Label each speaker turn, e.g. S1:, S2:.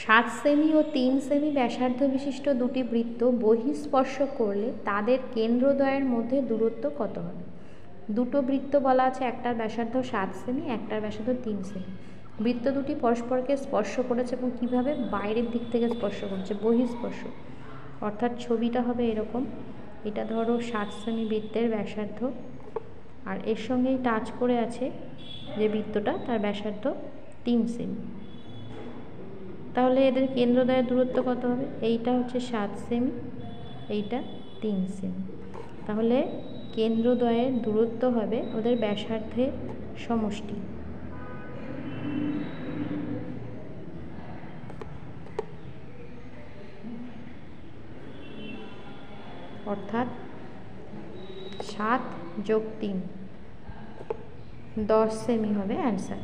S1: 7 semi ও 3 semi ব্যাসার্ধ বিশিষ্ট দুটি বৃত্ত বহিঃস্পর্শ করলে তাদের কেন্দ্রদ্বয়ের মধ্যে দূরত্ব কত হবে? দুটো বৃত্ত বলা আছে, একটার ব্যাসার্ধ 7 সেমি, একটার ব্যাসার্ধ 3 সেমি। বৃত্ত দুটি পরস্পরকে স্পর্শ করেছে এবং কীভাবে? বাইরের দিক থেকে স্পর্শ করেছে, বহিঃস্পর্শ। অর্থাৎ ছবিটা হবে এরকম, এটা ধরো 7 সেমি বৃত্তের ব্যাসার্ধ, আর এর সঙ্গেই টাচ করে আছে যে বৃত্তটা, তার ব্যাসার্ধ 3 সেমি। তাহলে এদের কেন্দ্রদ্বয়ের দূরত্ব কত হবে? এইটা হচ্ছে 7 সেমি, এইটা 3 সেমি। তাহলে কেন্দ্রদ্বয়ের দূরত্ব হবে ওদের ব্যাসার্ধের সমষ্টি। অর্থাৎ 7 + 3 10 সেমি হবে অ্যান্সার।